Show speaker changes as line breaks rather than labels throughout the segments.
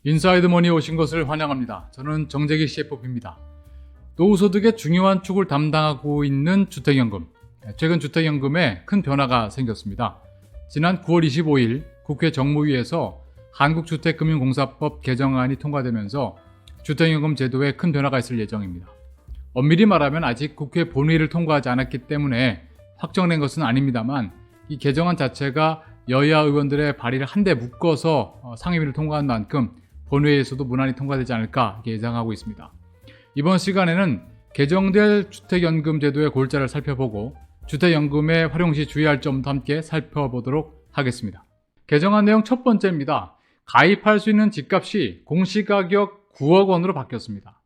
인사이드머니에 오신 것을 환영합니다. 저는 정재기 CFP입니다. 노후소득의 중요한 축을 담당하고 있는 주택연금. 최근 주택연금에 큰 변화가 생겼습니다. 지난 9월 25일 국회 정무위에서 한국주택금융공사법 개정안이 통과되면서 주택연금 제도에 큰 변화가 있을 예정입니다. 엄밀히 말하면 아직 국회 본회의를 통과하지 않았기 때문에 확정된 것은 아닙니다만, 이 개정안 자체가 여야 의원들의 발의를 한데 묶어서 상임위를 통과한 만큼 본회의에서도 무난히 통과되지 않을까 예상하고 있습니다. 이번 시간에는 개정될 주택연금 제도의 골자를 살펴보고 주택연금의 활용 시 주의할 점도 함께 살펴보도록 하겠습니다. 개정안 내용 첫 번째입니다. 가입할 수 있는 집값이 공시가격 9억 원으로 바뀌었습니다.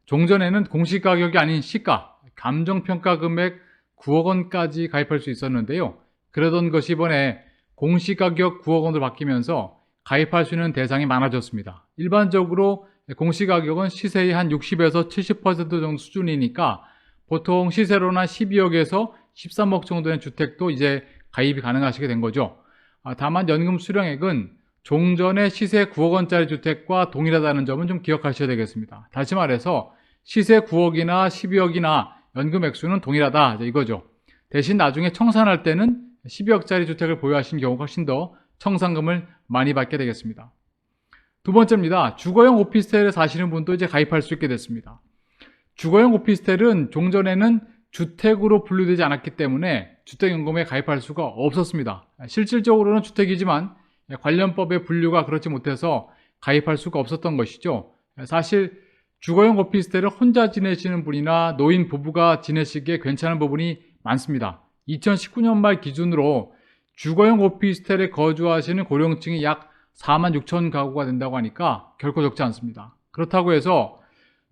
종전에는 공시가격이 아닌 시가, 감정평가 금액 9억 원까지 가입할 수 있었는데요. 그러던 것이 이번에 공시가격 9억 원으로 바뀌면서 가입할 수 있는 대상이 많아졌습니다. 일반적으로 공시가격은 시세의 한 60에서 70% 정도 수준이니까 보통 시세로는 한 12억에서 13억 정도 된 주택도 이제 가입이 가능하시게 된 거죠. 다만 연금 수령액은 종전의 시세 9억 원짜리 주택과 동일하다는 점은 좀 기억하셔야 되겠습니다. 다시 말해서 시세 9억이나 12억이나 연금 액수는 동일하다 이거죠. 대신 나중에 청산할 때는 12억짜리 주택을 보유하신 경우가 훨씬 더 청산금을 많이 받게 되겠습니다. 두 번째입니다. 주거용 오피스텔에 사시는 분도 이제 가입할 수 있게 됐습니다. 주거용 오피스텔은 종전에는 주택으로 분류되지 않았기 때문에 주택연금에 가입할 수가 없었습니다. 실질적으로는 주택이지만 관련법의 분류가 그렇지 못해서 가입할 수가 없었던 것이죠. 사실 주거용 오피스텔을 혼자 지내시는 분이나 노인 부부가 지내시기에 괜찮은 부분이 많습니다. 2019년 말 기준으로 주거용 오피스텔에 거주하시는 고령층이 약 4만 6천 가구가 된다고 하니까 결코 적지 않습니다. 그렇다고 해서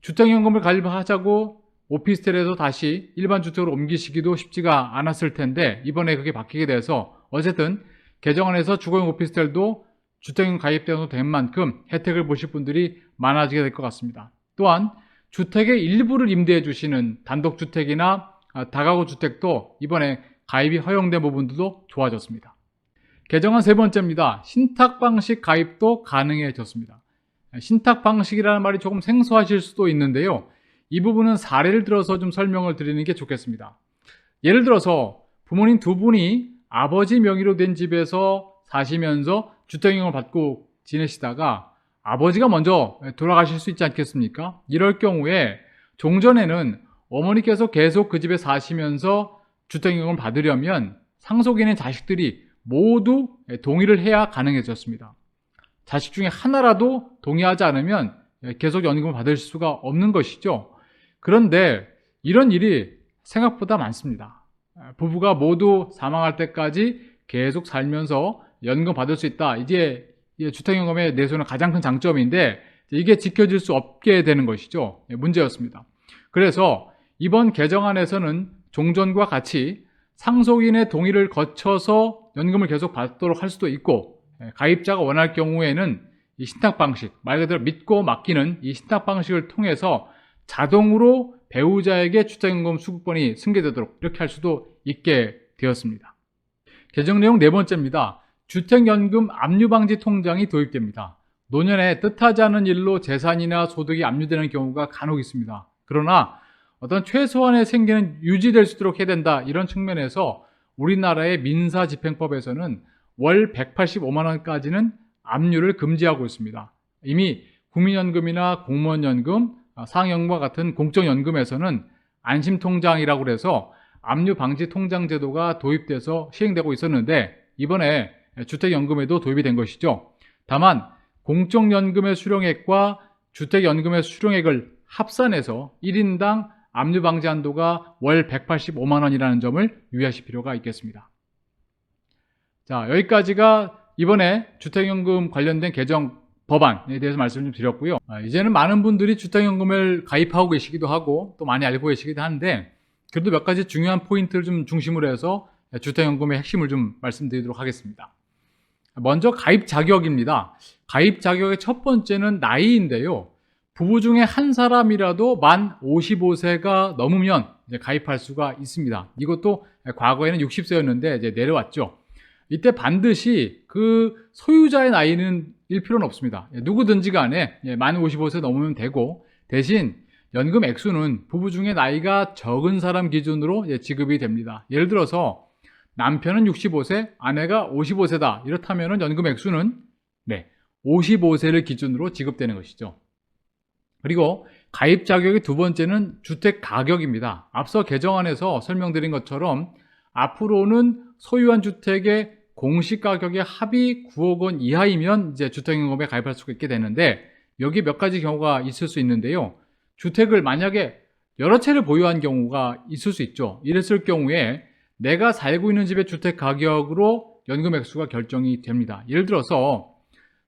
주택연금을 가입하자고 오피스텔에서 다시 일반 주택으로 옮기시기도 쉽지가 않았을 텐데, 이번에 그게 바뀌게 돼서 어쨌든 개정안에서 주거용 오피스텔도 주택연금 가입되어도 된 만큼 혜택을 보실 분들이 많아지게 될 것 같습니다. 또한 주택의 일부를 임대해 주시는 단독주택이나 다가구 주택도 이번에 가입이 허용된 부분들도 좋아졌습니다. 개정안 세 번째입니다. 신탁 방식 가입도 가능해졌습니다. 신탁 방식이라는 말이 조금 생소하실 수도 있는데요. 이 부분은 사례를 들어서 좀 설명을 드리는 게 좋겠습니다. 예를 들어서 부모님 두 분이 아버지 명의로 된 집에서 사시면서 주택연금을 받고 지내시다가 아버지가 먼저 돌아가실 수 있지 않겠습니까? 이럴 경우에 종전에는 어머니께서 계속 그 집에 사시면서 주택연금을 받으려면 상속인의 자식들이 모두 동의를 해야 가능해졌습니다. 자식 중에 하나라도 동의하지 않으면 계속 연금을 받을 수가 없는 것이죠. 그런데 이런 일이 생각보다 많습니다. 부부가 모두 사망할 때까지 계속 살면서 연금 받을 수 있다. 이제 주택연금에 내세우는 가장 큰 장점인데 이게 지켜질 수 없게 되는 것이죠. 문제였습니다. 그래서 이번 개정안에서는 종전과 같이 상속인의 동의를 거쳐서 연금을 계속 받도록 할 수도 있고, 가입자가 원할 경우에는 이 신탁 방식, 말 그대로 믿고 맡기는 이 신탁 방식을 통해서 자동으로 배우자에게 주택연금 수급권이 승계되도록 이렇게 할 수도 있게 되었습니다. 개정 내용 네 번째입니다. 주택연금 압류방지 통장이 도입됩니다. 노년에 뜻하지 않은 일로 재산이나 소득이 압류되는 경우가 간혹 있습니다. 그러나 어떤 최소한의 생계는 유지될 수 있도록 해야 된다, 이런 측면에서 우리나라의 민사집행법에서는 월 185만 원까지는 압류를 금지하고 있습니다. 이미 국민연금이나 공무원연금, 상여연금과 같은 공적연금에서는 안심통장이라고 해서 압류방지통장 제도가 도입돼서 시행되고 있었는데, 이번에 주택연금에도 도입이 된 것이죠. 다만 공적연금의 수령액과 주택연금의 수령액을 합산해서 1인당 압류방지 한도가 월 185만 원이라는 점을 유의하실 필요가 있겠습니다. 자, 여기까지가 이번에 주택연금 관련된 개정 법안에 대해서 말씀을 좀 드렸고요. 이제는 많은 분들이 주택연금을 가입하고 계시기도 하고 또 많이 알고 계시기도 한데, 그래도 몇 가지 중요한 포인트를 좀 중심으로 해서 주택연금의 핵심을 좀 말씀드리도록 하겠습니다. 먼저 가입 자격입니다. 가입 자격의 첫 번째는 나이인데요. 부부 중에 한 사람이라도 만 55세가 넘으면 이제 가입할 수가 있습니다. 이것도 과거에는 60세였는데 이제 내려왔죠. 이때 반드시 그 소유자의 나이는 필요는 없습니다. 누구든지 간에 만 55세 넘으면 되고, 대신 연금 액수는 부부 중에 나이가 적은 사람 기준으로 지급이 됩니다. 예를 들어서 남편은 65세, 아내가 55세다. 이렇다면 연금 액수는 55세를 기준으로 지급되는 것이죠. 그리고 가입 자격의 두 번째는 주택 가격입니다. 앞서 개정안에서 설명드린 것처럼 앞으로는 소유한 주택의 공시가격의 합이 9억 원 이하이면 이제 주택연금에 가입할 수가 있게 되는데, 여기 몇 가지 경우가 있을 수 있는데요. 주택을 만약에 여러 채를 보유한 경우가 있을 수 있죠. 이랬을 경우에 내가 살고 있는 집의 주택 가격으로 연금 액수가 결정이 됩니다. 예를 들어서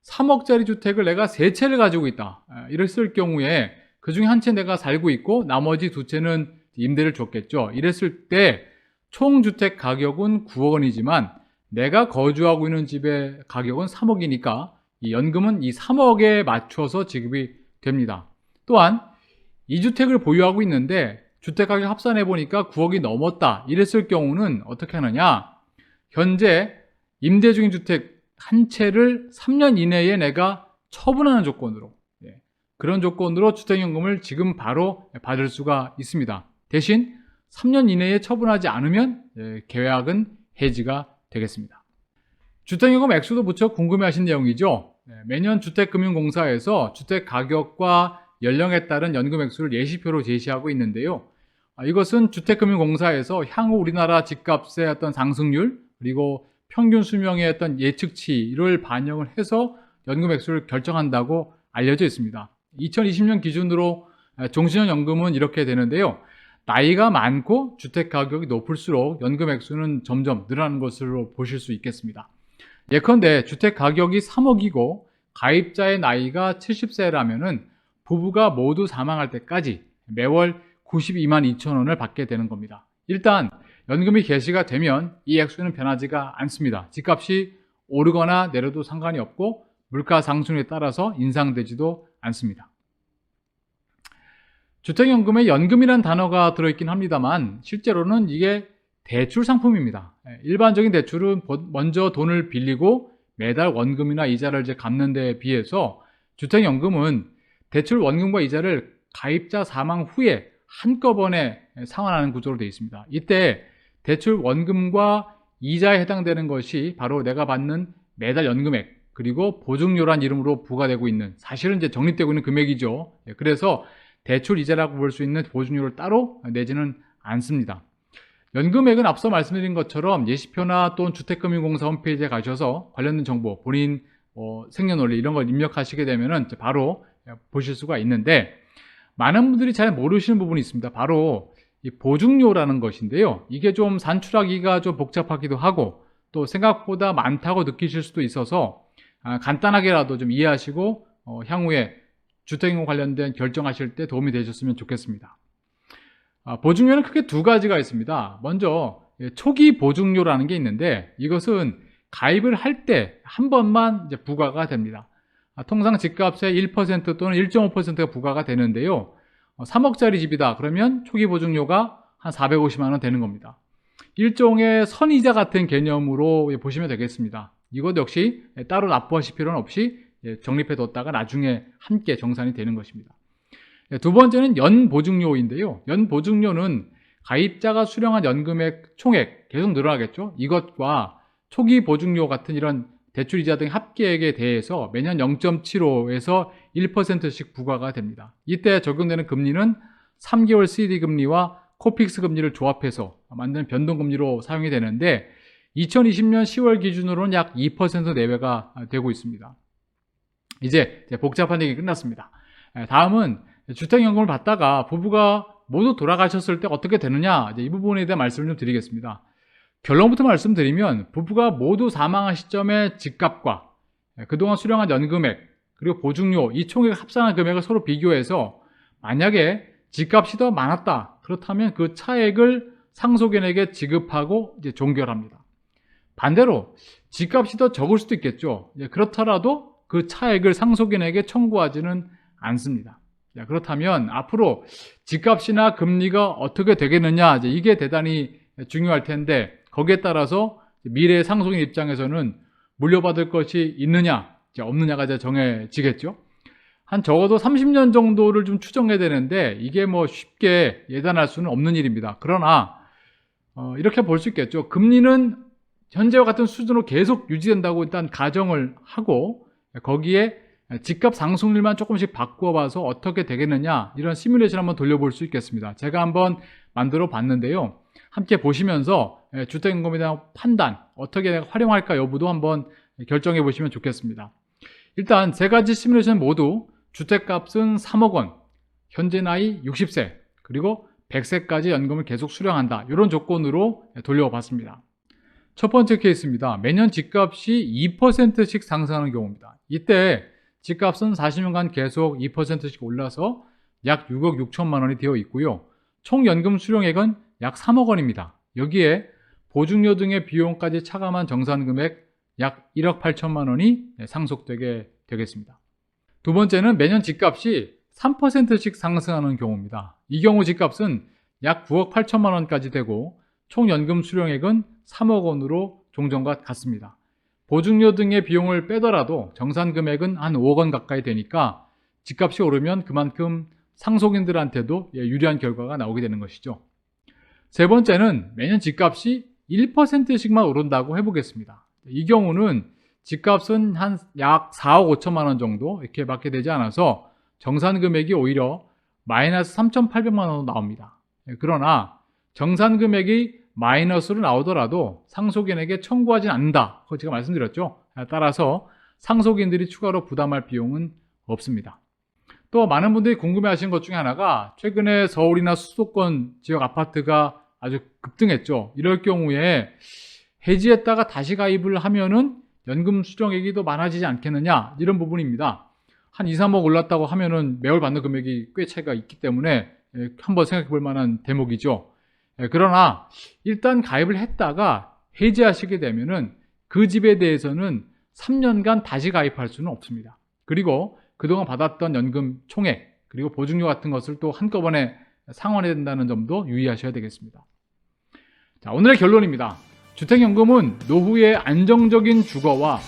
3억짜리 주택을 내가 3채를 가지고 있다. 이랬을 경우에 그 중에 한 채 내가 살고 있고 나머지 2채는 임대를 줬겠죠. 이랬을 때 총 주택 가격은 9억 원이지만 내가 거주하고 있는 집의 가격은 3억이니까 이 연금은 이 3억에 맞춰서 지급이 됩니다. 또한 이 주택을 보유하고 있는데 주택 가격 합산해 보니까 9억이 넘었다. 이랬을 경우는 어떻게 하느냐? 현재 임대 중인 주택 한 채를 3년 이내에 내가 처분하는 조건으로, 그런 조건으로 주택연금을 지금 바로 받을 수가 있습니다. 대신 3년 이내에 처분하지 않으면 계약은 해지가 되겠습니다. 주택연금 액수도 무척 궁금해하신 내용이죠. 매년 주택금융공사에서 주택 가격과 연령에 따른 연금 액수를 예시표로 제시하고 있는데요. 이것은 주택금융공사에서 향후 우리나라 집값의 어떤 상승률, 그리고 평균 수명의 어떤 예측치를 반영을 해서 연금 액수를 결정한다고 알려져 있습니다. 2020년 기준으로 종신형 연금은 이렇게 되는데요. 나이가 많고 주택 가격이 높을수록 연금 액수는 점점 늘어나는 것으로 보실 수 있겠습니다. 예컨대 주택 가격이 3억이고 가입자의 나이가 70세라면은 부부가 모두 사망할 때까지 매월 92만 2천 원을 받게 되는 겁니다. 일단 연금이 개시가 되면 이 액수는 변하지가 않습니다. 집값이 오르거나 내려도 상관이 없고 물가 상승에 따라서 인상되지도 않습니다. 주택연금에 연금이란 단어가 들어있긴 합니다만 실제로는 이게 대출 상품입니다. 일반적인 대출은 먼저 돈을 빌리고 매달 원금이나 이자를 이제 갚는 데 비해서 주택연금은 대출 원금과 이자를 가입자 사망 후에 한꺼번에 상환하는 구조로 되어 있습니다. 이때 대출 원금과 이자에 해당되는 것이 바로 내가 받는 매달 연금액, 그리고 보증료란 이름으로 부과되고 있는, 사실은 이제 적립되고 있는 금액이죠. 그래서 대출 이자라고 볼 수 있는 보증료를 따로 내지는 않습니다. 연금액은 앞서 말씀드린 것처럼 예시표나 또는 주택금융공사 홈페이지에 가셔서 관련된 정보, 본인 생년월일 이런 걸 입력하시게 되면 바로 보실 수가 있는데, 많은 분들이 잘 모르시는 부분이 있습니다. 바로 이 보증료라는 것인데요. 이게 좀 산출하기가 좀 복잡하기도 하고 또 생각보다 많다고 느끼실 수도 있어서 간단하게라도 좀 이해하시고 향후에 주택연금 관련된 결정하실 때 도움이 되셨으면 좋겠습니다. 보증료는 크게 두 가지가 있습니다. 먼저 초기 보증료라는 게 있는데 이것은 가입을 할 때 한 번만 이제 부과가 됩니다. 통상 집값의 1% 또는 1.5%가 부과가 되는데요. 3억짜리 집이다 그러면 초기 보증료가 한 450만 원 되는 겁니다. 일종의 선이자 같은 개념으로 보시면 되겠습니다. 이것 역시 따로 납부하실 필요는 없이 적립해 뒀다가 나중에 함께 정산이 되는 것입니다. 두 번째는 연보증료인데요. 연보증료는 가입자가 수령한 연금액 총액 계속 늘어나겠죠. 이것과 초기 보증료 같은 이런 대출이자 등 합계액에 대해서 매년 0.75에서 1%씩 부과가 됩니다. 이때 적용되는 금리는 3개월 CD 금리와 코픽스 금리를 조합해서 만드는 변동금리로 사용이 되는데 2020년 10월 기준으로는 약 2% 내외가 되고 있습니다. 이제 복잡한 얘기 끝났습니다. 다음은 주택연금을 받다가 부부가 모두 돌아가셨을 때 어떻게 되느냐, 이 부분에 대한 말씀을 좀 드리겠습니다. 결론부터 말씀드리면 부부가 모두 사망한 시점의 집값과 그동안 수령한 연금액 그리고 보증료 이 총액 합산한 금액을 서로 비교해서 만약에 집값이 더 많았다 그렇다면 그 차액을 상속인에게 지급하고 이제 종결합니다. 반대로 집값이 더 적을 수도 있겠죠. 그렇더라도 그 차액을 상속인에게 청구하지는 않습니다. 그렇다면 앞으로 집값이나 금리가 어떻게 되겠느냐, 이게 대단히 중요할 텐데 거기에 따라서 미래 상속인 입장에서는 물려받을 것이 있느냐 이제 없느냐가 이제 정해지겠죠. 한 적어도 30년 정도를 좀 추정해야 되는데 이게 뭐 쉽게 예단할 수는 없는 일입니다. 그러나 이렇게 볼 수 있겠죠. 금리는 현재와 같은 수준으로 계속 유지된다고 일단 가정을 하고 거기에 집값 상승률만 조금씩 바꿔봐서 어떻게 되겠느냐 이런 시뮬레이션 한번 돌려볼 수 있겠습니다. 제가 한번 만들어 봤는데요. 함께 보시면서 주택연금에 대한 판단 어떻게 활용할까 여부도 한번 결정해 보시면 좋겠습니다. 일단 세 가지 시뮬레이션 모두 주택값은 3억 원, 현재 나이 60세, 그리고 100세까지 연금을 계속 수령한다. 이런 조건으로 돌려봤습니다. 첫 번째 케이스입니다. 매년 집값이 2%씩 상승하는 경우입니다. 이때 집값은 40년간 계속 2%씩 올라서 약 6억 6천만 원이 되어 있고요. 총 연금 수령액은 약 3억 원입니다. 여기에 보증료 등의 비용까지 차감한 정산금액 약 1억 8천만 원이 상속되게 되겠습니다. 두 번째는 매년 집값이 3%씩 상승하는 경우입니다. 이 경우 집값은 약 9억 8천만 원까지 되고 총 연금 수령액은 3억 원으로 종전과 같습니다. 보증료 등의 비용을 빼더라도 정산금액은 한 5억 원 가까이 되니까 집값이 오르면 그만큼 상속인들한테도 유리한 결과가 나오게 되는 것이죠. 세 번째는 매년 집값이 1%씩만 오른다고 해보겠습니다. 이 경우는 집값은 한 약 4억 5천만 원 정도 이렇게 받게 되지 않아서 정산금액이 오히려 마이너스 3,800만 원으로 나옵니다. 그러나 정산금액이 마이너스로 나오더라도 상속인에게 청구하지 않는다. 그거 제가 말씀드렸죠. 따라서 상속인들이 추가로 부담할 비용은 없습니다. 또 많은 분들이 궁금해하시는 것 중에 하나가 최근에 서울이나 수도권 지역 아파트가 아주 급등했죠. 이럴 경우에 해지했다가 다시 가입을 하면은 연금 수령액이 더 많아지지 않겠느냐 이런 부분입니다. 한 2, 3억 올랐다고 하면은 매월 받는 금액이 꽤 차이가 있기 때문에 한번 생각해 볼 만한 대목이죠. 그러나 일단 가입을 했다가 해지하시게 되면은 그 집에 대해서는 3년간 다시 가입할 수는 없습니다. 그리고 그동안 받았던 연금 총액 그리고 보증료 같은 것을 또 한꺼번에 상환해야 된다는 점도 유의하셔야 되겠습니다. 자, 오늘의 결론입니다. 주택연금은 노후의 안정적인 주거와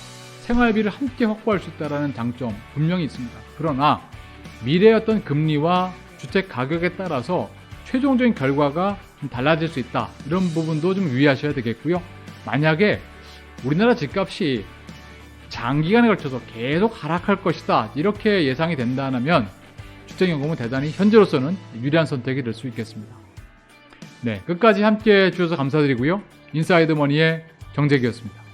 생활비를 함께 확보할 수 있다는 장점 분명히 있습니다. 그러나 미래의 어떤 금리와 주택 가격에 따라서 최종적인 결과가 좀 달라질 수 있다. 이런 부분도 좀 유의하셔야 되겠고요. 만약에 우리나라 집값이 장기간에 걸쳐서 계속 하락할 것이다. 이렇게 예상이 된다면 주택연금은 대단히 현재로서는 유리한 선택이 될 수 있겠습니다. 네, 끝까지 함께 해주셔서 감사드리고요. 인사이드 머니의 정재기였습니다.